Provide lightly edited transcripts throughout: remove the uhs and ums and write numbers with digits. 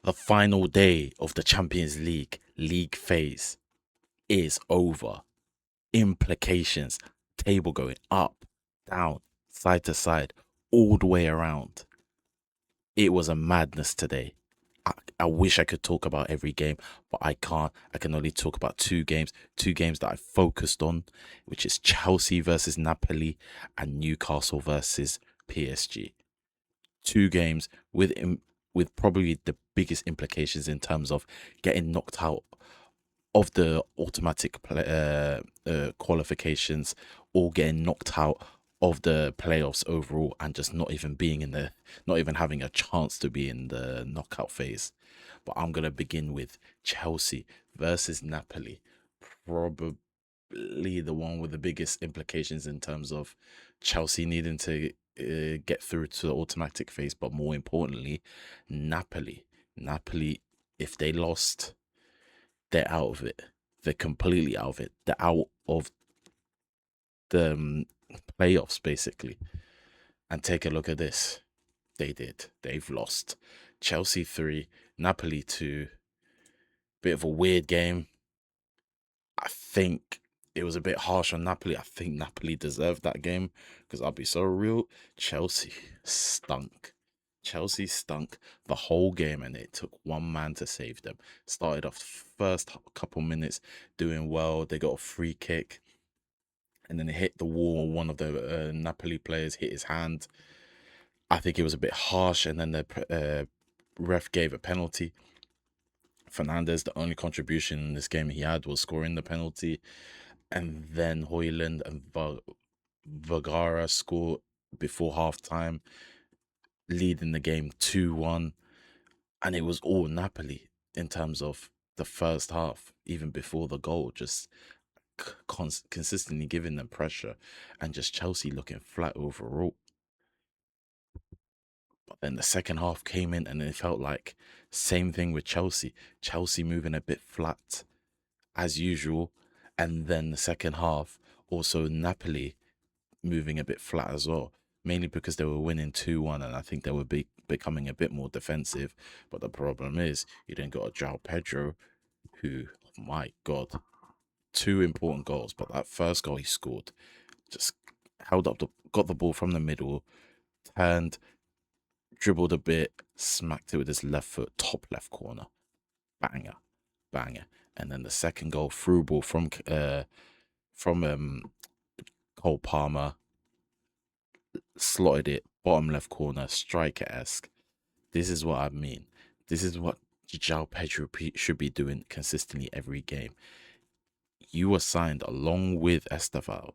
The final day of the Champions League phase is over. Implications, table going up, down, side to side, all the way around. It was a madness today. I wish I could talk about every game, but I can't. I can only talk about two games that I focused on, which is Chelsea versus Napoli and Newcastle versus PSG. Two games with probably the biggest implications in terms of getting knocked out of the automatic qualifications, or getting knocked out of the playoffs overall, and just not even having a chance to be in the knockout phase. But I'm gonna begin with Chelsea versus Napoli, probably the one with the biggest implications in terms of Chelsea needing to get through to the automatic phase, but more importantly, Napoli, if they lost, they're out of it. They're completely out of it. They're out of the playoffs, basically. And take a look at this. They did. They've lost. Chelsea 3, Napoli 2. Bit of a weird game. I think it was a bit harsh on Napoli. I think Napoli deserved that game because I'll be so real. Chelsea stunk. Chelsea stunk the whole game, and it took one man to save them. Started off first couple minutes doing well. They got a free kick, and then it hit the wall. One of the Napoli players hit his hand. I think it was a bit harsh, and then the ref gave a penalty. Fernandez, the only contribution in this game he had was scoring the penalty, and then Hoyland and Vergara scored before halftime, leading the game 2-1, and it was all Napoli in terms of the first half, even before the goal, just consistently giving them pressure, and just Chelsea looking flat overall. But then the second half came in, and it felt like same thing with Chelsea. Chelsea moving a bit flat as usual, and then the second half also Napoli moving a bit flat as well, mainly because they were winning 2-1, and I think they were becoming a bit more defensive. But the problem is you then got a Joao Pedro who, oh my God, two important goals, but that first goal he scored, just got the ball from the middle, turned, dribbled a bit, smacked it with his left foot, top left corner, banger, banger. And then the second goal, through ball from Cole Palmer, slotted it bottom left corner, striker esque. This is what I mean. This is what Joao Pedro should be doing consistently every game. You were signed along with Estevao,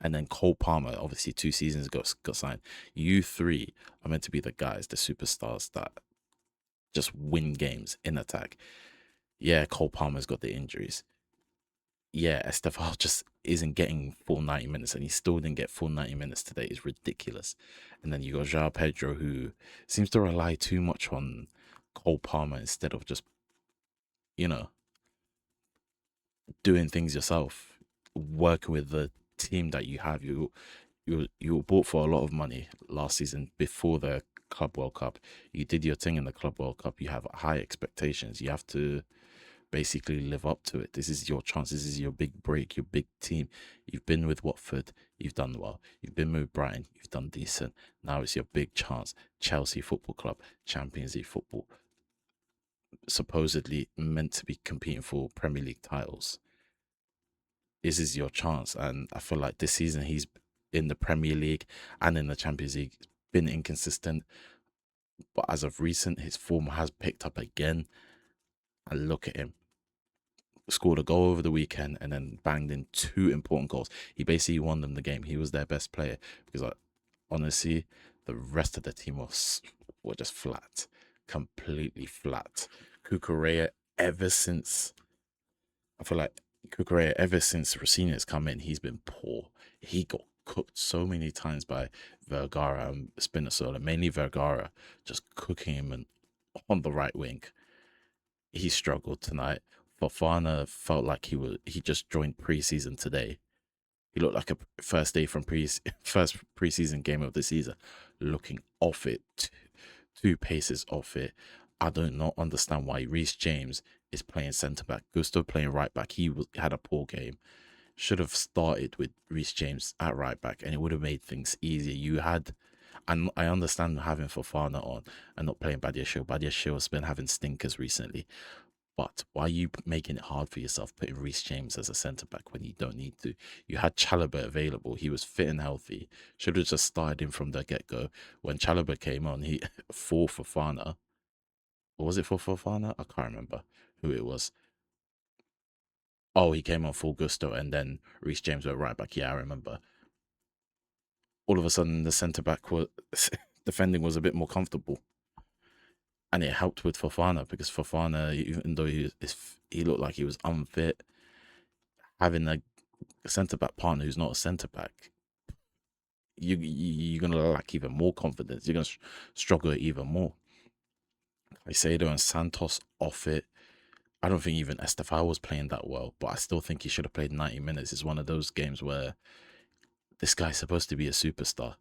and then Cole Palmer, obviously 2 seasons ago, got signed. You three are meant to be the guys, the superstars that just win games in attack. Yeah, Cole Palmer's got the injuries. Yeah, Estevao just isn't getting full 90 minutes, and he still didn't get full 90 minutes today. It's ridiculous. And then you got Joao Pedro, who seems to rely too much on Cole Palmer instead of just, you know, doing things yourself, working with the team that you have. You were bought for a lot of money last season before the Club World Cup. You did your thing in the Club World Cup. You have high expectations. You have to basically live up to it. This is your chance. This is your big break, your big team. You've been with Watford, you've done well. You've been with Brighton, you've done decent. Now it's your big chance. Chelsea Football Club, Champions League football, supposedly meant to be competing for Premier League titles. This is your chance, and I feel like this season he's in the Premier League and in the Champions League been inconsistent, but as of recent, his form has picked up again. And look at him, scored a goal over the weekend and then banged in two important goals. He basically won them the game. He was their best player because, honestly, the rest of the team were just flat, completely flat. Cucurella, ever since I feel like Cucurella, ever since Rossini's come in, he's been poor. He got cooked so many times by Vergara and Spinazzola, mainly Vergara, just cooking him on the right wing. He struggled tonight. Fofana felt like he just joined preseason today. He looked like a first day from first preseason game of the season, looking off it, two paces off it. I do not understand why Reece James is playing centre back. Gusto playing right back. Had a poor game. Should have started with Reece James at right back, and it would have made things easier. You had, and I understand having Fofana on and not playing Badiashile. Badiashile has been having stinkers recently. But why are you making it hard for yourself putting Reece James as a centre back when you don't need to? You had Chalobah available. He was fit and healthy. Should have just started him from the get go. When Chalobah came on, he for Fofana. Or was it for Fofana? I can't remember who it was. Oh, he came on full gusto, and then Reece James went right back. Yeah, I remember. All of a sudden, the centre back was defending was a bit more comfortable, and it helped with Fofana because Fofana, even though he looked like he was unfit, having a centre back partner who's not a centre back, you're gonna lack even more confidence. You're gonna struggle even more. Caicedo and Santos off it. I don't think even Estefao was playing that well, but I still think he should have played 90 minutes. It's one of those games where this guy's supposed to be a superstar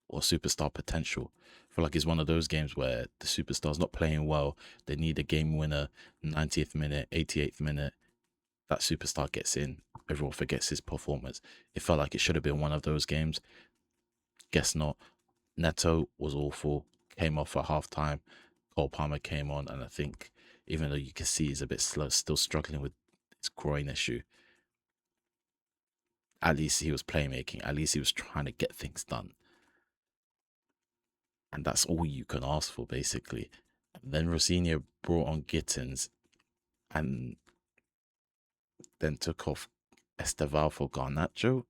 or superstar potential. I feel like it's one of those games where the superstar's not playing well. They need a game winner, 90th minute, 88th minute. That superstar gets in. Everyone forgets his performance. It felt like it should have been one of those games. Guess not. Neto was awful. Came off at half time. Cole Palmer came on, and I think even though you can see he's a bit slow, still struggling with his groin issue, at least he was playmaking. At least he was trying to get things done. And that's all you can ask for, basically. And then Rosinha brought on Gittins and then took off Esteval for Garnacho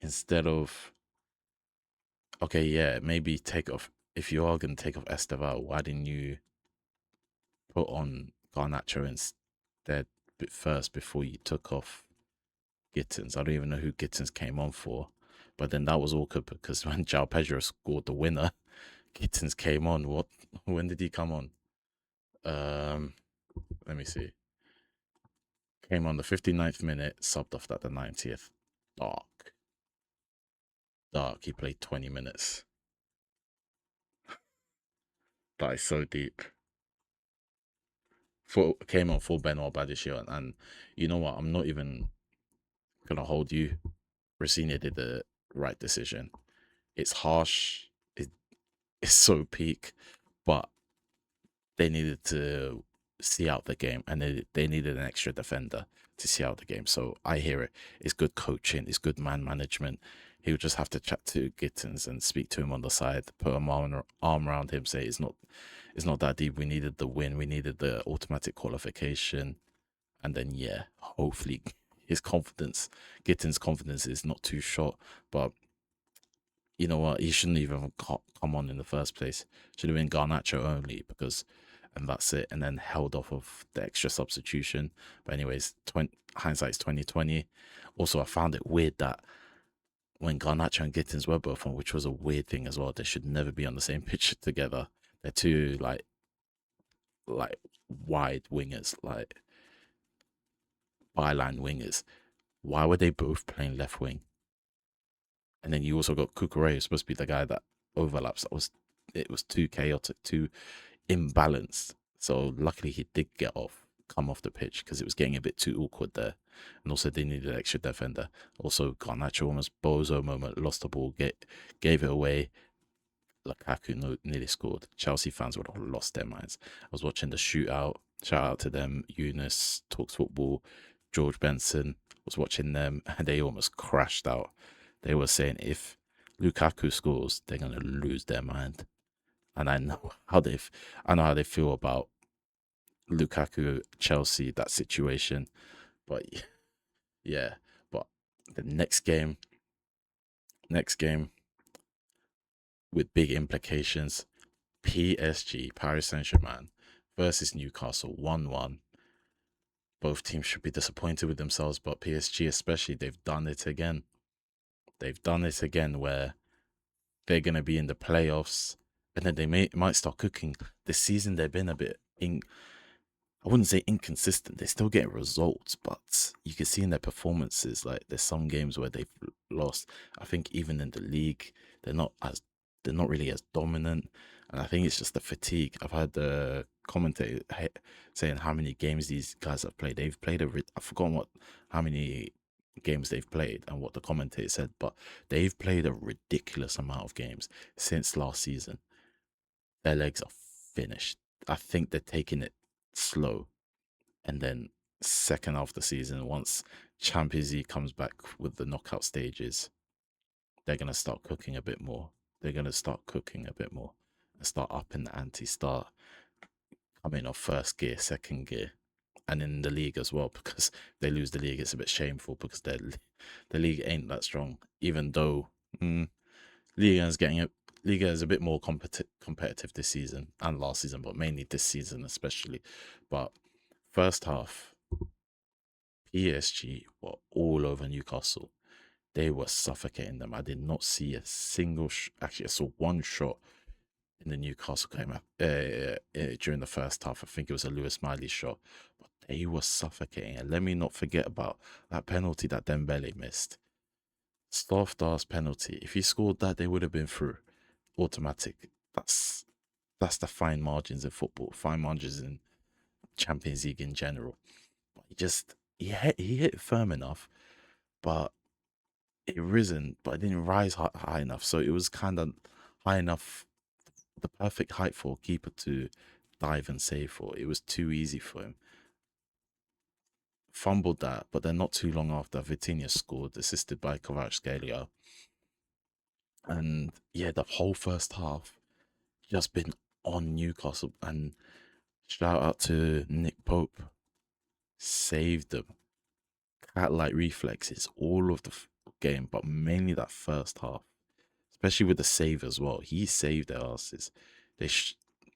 instead of, okay, yeah, maybe take off, if you are going to take off Esteval, why didn't you put on Garnacho instead first before you took off Gittins? I don't even know who Gittins came on for. But then that was awkward because when Joao Pedro scored the winner, Gittins came on. What? When did he come on? Let me see. Came on the 59th minute, subbed off at the 90th. Dark. Dark. He played 20 minutes. That is so deep. Came on for Benoit Badiashile, and you know what? I'm not even gonna hold you. Rosinha did the right decision. It's harsh. It's so peak, but they needed to see out the game, and they needed an extra defender to see out the game. So I hear it. It's good coaching. It's good man management. He would just have to chat to Gittins and speak to him on the side, put an arm around him, say it's not that deep. We needed the win. We needed the automatic qualification, and then yeah, hopefully Gittins' confidence is not too short, but you know what? He shouldn't even come on in the first place. Should have been Garnacho only because, and that's it. And then held off of the extra substitution. But anyways, hindsight's 2020. Also, I found it weird that when Garnacho and Gittins were both on, which was a weird thing as well, they should never be on the same pitch together. They're two like wide wingers, like byline wingers. Why were they both playing left wing? And then you also got Cucurella, who's supposed to be the guy that overlaps. It was too chaotic, too imbalanced. So luckily he did come off the pitch because it was getting a bit too awkward there. And also they needed an extra defender. Also Garnacho almost bozo moment, lost the ball, gave it away. Lukaku nearly scored. Chelsea fans would have lost their minds. I was watching the shootout. Shout out to them. Eunice, Talks Football, George Benson. Was watching them and they almost crashed out. They were saying if Lukaku scores, they're gonna lose their mind. And I know how they feel about Lukaku, Chelsea, that situation. But yeah, but the next game with big implications. PSG, Paris Saint-Germain versus Newcastle, 1-1. Both teams should be disappointed with themselves, but PSG especially, they've done it again. They've done it again where they're going to be in the playoffs and then they might start cooking. This season, they've been a bit, I wouldn't say inconsistent. They're still getting results, but you can see in their performances, like there's some games where they've lost. I think even in the league, they're not really as dominant. And I think it's just the fatigue. I've heard the commentator saying how many games these guys have played. They've played I've forgotten how many games they've played and what the commentator said, but they've played a ridiculous amount of games since last season. Their legs are finished. I think they're taking it slow, and then second half of the season, once Champions League comes back with the knockout stages, they're gonna start cooking a bit more. They're gonna start cooking a bit more and start upping the ante, start coming off first gear, second gear, and in the league as well. Because if they lose the league, it's a bit shameful because the league ain't that strong. Even though Liga is getting it. Liga is a bit more competitive this season and last season, but mainly this season especially. But first half, PSG were all over Newcastle. They were suffocating them. I did not see a single. Actually, I saw one shot in the Newcastle game during the first half. I think it was a Lewis Miley shot, but they were suffocating. And let me not forget about that penalty that Dembele missed. Soft ass penalty. If he scored that, they would have been through. Automatic. That's the fine margins in football, fine margins in Champions League in general. But he hit firm enough, but it risen, but it didn't rise high enough. So it was kind of high enough, the perfect height for a keeper to dive and save for. It was too easy for him. Fumbled that, but then not too long after, Vitinha scored, assisted by Kvaratskhelia. And yeah, the whole first half just been on Newcastle. And shout out to Nick Pope, saved them. Cat-like reflexes all of the game, but mainly that first half, especially with the save as well. He saved their asses. They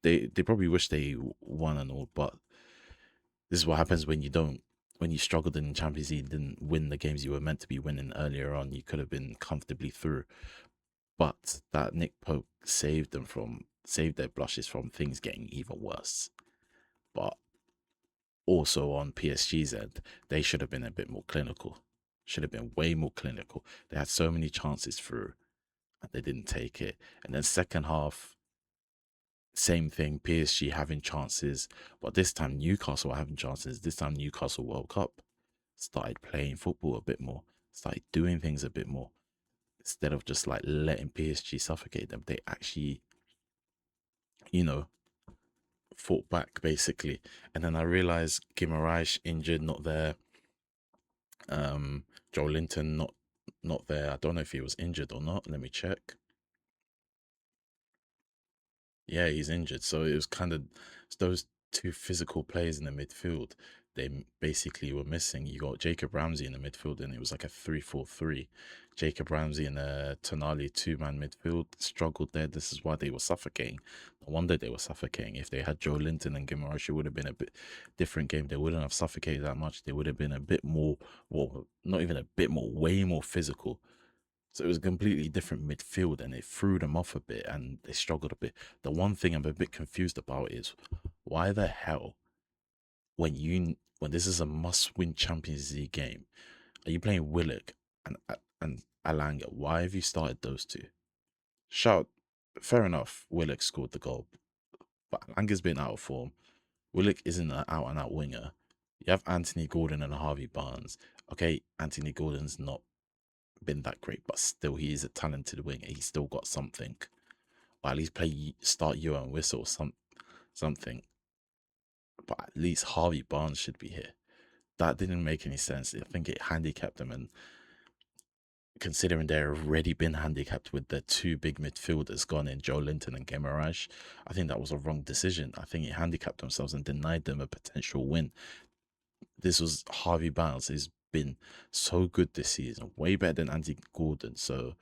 they probably wish they won and all, but this is what happens when you don't. When you struggled in Champions League, didn't win the games you were meant to be winning earlier on. You could have been comfortably through, but that Nick Pope saved their blushes from things getting even worse. But also on PSG's end, they should have been a bit more clinical. Should have been way more clinical. They had so many chances through and they didn't take it. And then second half, same thing, PSG having chances, but this time Newcastle were having chances. This time Newcastle woke up, started playing football a bit more, started doing things a bit more. Instead of just like letting PSG suffocate them, they actually, you know, fought back basically. And then I realized Guimaraes injured, not there. Joe Linton not there. I don't know if he was injured or not. Let me check. Yeah, he's injured. So it was kind of those two physical players in the midfield. They basically were missing. You got Jacob Ramsey in the midfield, and it was like a 3-4-3. Jacob Ramsey and Tonali two-man midfield struggled there. This is why they were suffocating. No wonder they were suffocating. If they had Joe Linton and Guimaraes, it would have been a bit different game. They wouldn't have suffocated that much. They would have been a bit more, well, not even a bit more, way more physical. So it was a completely different midfield and it threw them off a bit and they struggled a bit. The one thing I'm a bit confused about is why the hell, when this is a must-win Champions League game, are you playing Willock and Alanga? Why have you started those two? Shout, fair enough, Willock scored the goal, but Alanga's been out of form. Willock isn't an out-and-out winger. You have Anthony Gordon and Harvey Barnes. Okay, Anthony Gordon's not been that great, but still he is a talented winger. He's still got something. Or at least start you and whistle something. But at least Harvey Barnes should be here. That didn't make any sense. I think it handicapped them, and considering they've already been handicapped with the two big midfielders gone in, Joe Linton and Guimaraes, I think that was a wrong decision. I think it handicapped themselves and denied them a potential win. This was Harvey Barnes. He's been so good this season, way better than Andy Gordon. So,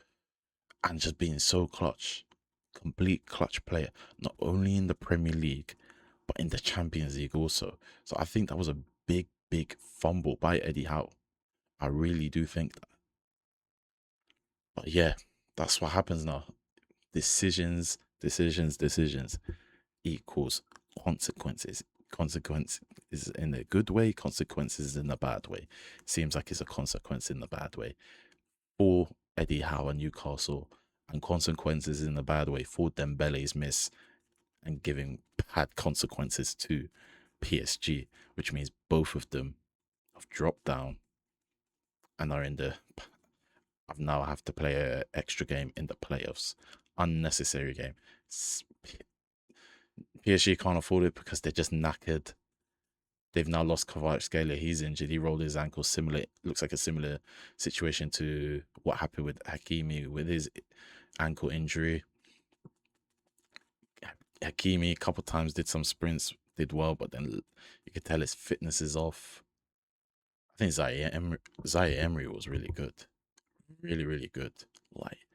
and just being so clutch, complete clutch player, not only in the Premier League, but in the Champions League also. So I think that was a big, big fumble by Eddie Howe. I really do think that. But yeah, that's what happens now. Decisions, decisions, decisions equals consequences. Consequence is in a good way, consequences in a bad way. Seems like it's a consequence in the bad way for Eddie Howe and Newcastle, and consequences in a bad way for Dembele's miss and giving bad consequences to PSG, which means both of them have dropped down and are in the. I've now have to play an extra game in the playoffs. Unnecessary game. PSG can't afford it because they're just knackered. They've now lost Kvaratskhelia. He's injured. He rolled his ankle. Similar, looks like a similar situation to what happened with Hakimi with his ankle injury. Hakimi a couple times did some sprints, did well, but then you could tell his fitness is off. I think Zaire Emery was really good. Really, really good. Like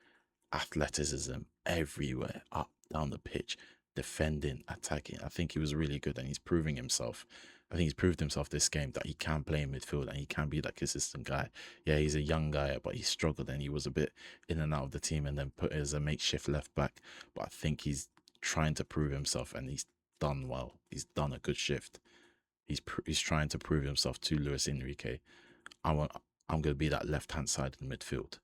athleticism everywhere, up, down the pitch, defending, attacking. I think he was really good and he's proving himself. I think he's proved himself this game that he can play in midfield and he can be that consistent guy. Yeah, he's a young guy, but he struggled and he was a bit in and out of the team and then put as a makeshift left back. But I think he's trying to prove himself and he's done well. He's done a good shift. He's trying to prove himself to Luis Enrique. I'm gonna be that left hand side in midfield.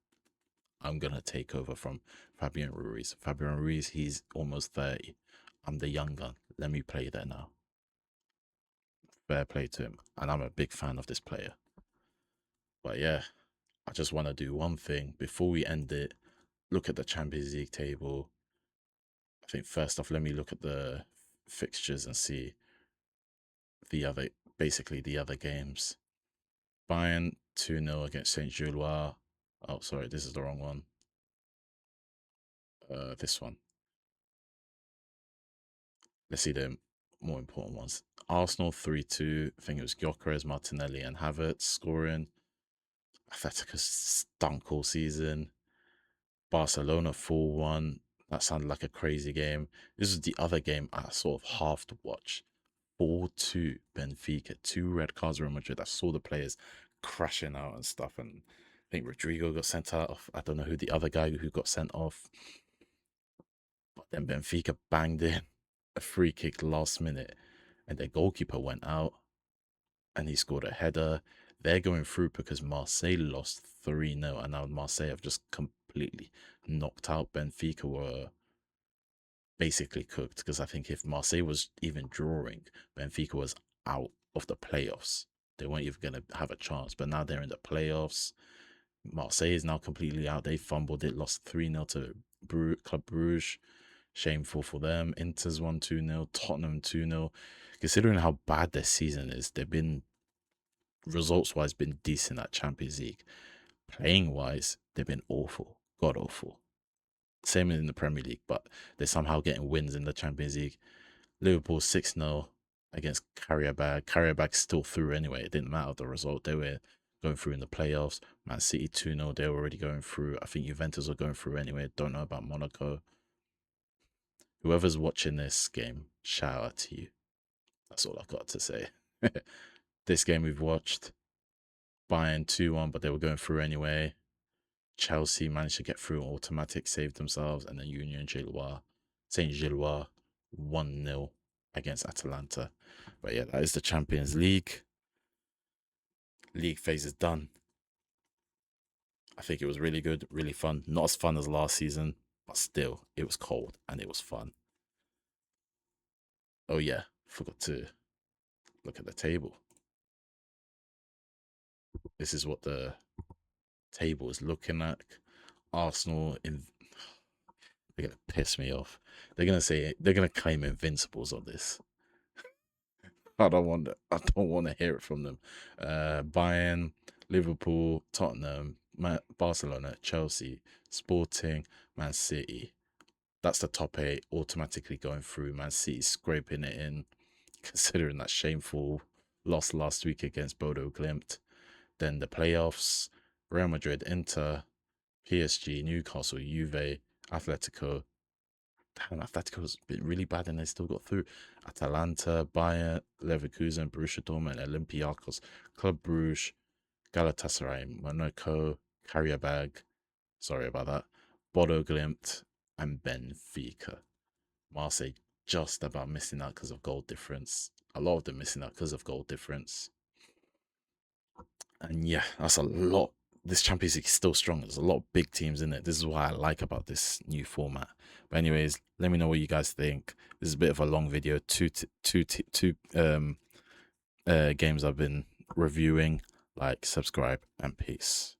I'm gonna take over from Fabian Ruiz. Fabian Ruiz, he's almost 30. I'm the young gun. Let me play there now. Fair play to him. And I'm a big fan of this player. But yeah, I just want to do one thing before we end it. Look at the Champions League table. I think first off, let me look at the fixtures and see basically the other games. Bayern 2-0 against Saint Gilloise. Oh, sorry, this is the wrong one. This one. Let's see the more important ones. Arsenal 3-2. I think it was Gyökeres, Martinelli, and Havertz scoring. Atletico stunk all season. Barcelona 4-1. That sounded like a crazy game. This is the other game I sort of half to watch. 4-2 Benfica. 2 red cards Real Madrid. I saw the players crashing out and stuff. And I think Rodrigo got sent off. I don't know who the other guy who got sent off. But then Benfica banged in a free kick last minute and their goalkeeper went out and he scored a header. They're going through because Marseille lost 3-0 and now Marseille have just completely knocked out Benfica. Were basically cooked because I think if Marseille was even drawing, Benfica was out of the playoffs. They weren't even going to have a chance, but now they're in the playoffs. Marseille is now completely out. They fumbled it, lost 3-0 to Club Bruges. Shameful for them. Inter's won 2-0. Tottenham 2-0. Considering how bad their season is, they've been, results-wise, been decent at Champions League. Playing-wise, they've been awful. God awful. Same in the Premier League, but they're somehow getting wins in the Champions League. Liverpool 6-0 against Karabag. Karabag still through anyway. It didn't matter the result. They were going through in the playoffs. Man City 2-0. They were already going through. I think Juventus are going through anyway. Don't know about Monaco. Whoever's watching this game, shout out to you. That's all I've got to say. This game we've watched, Bayern 2-1, but they were going through anyway. Chelsea managed to get through automatic, saved themselves, and then Saint Gilloise 1-0 against Atalanta. But yeah, that is the Champions League. League phase is done. I think it was really good, really fun. Not as fun as last season, but still, it was cold and it was fun. Oh yeah, forgot to look at the table. This is what the table is looking like. Arsenal they're gonna piss me off. They're gonna claim invincibles on this. I don't want to hear it from them. Bayern, Liverpool, Tottenham, Barcelona, Chelsea, Sporting, Man City. That's the top 8 automatically going through. Man City scraping it in, considering that shameful loss last week against Bodo Glimt. Then the playoffs, Real Madrid, Inter, PSG, Newcastle, Juve, Atletico. Damn, Atletico's been really bad and they still got through. Atalanta, Bayern, Leverkusen, Borussia Dortmund, Olympiacos, Club Bruges, Galatasaray, Monaco, Karabag. Sorry about that. Bodo Glimt and Benfica. Marseille just about missing out because of goal difference. A lot of them missing out because of goal difference. And yeah, that's a lot this Champions League is still strong. There's a lot of big teams in it. This is what I like about this new format. But anyways, let me know what you guys think. This is a bit of a long video. Two games I've been reviewing. Like, subscribe, and peace.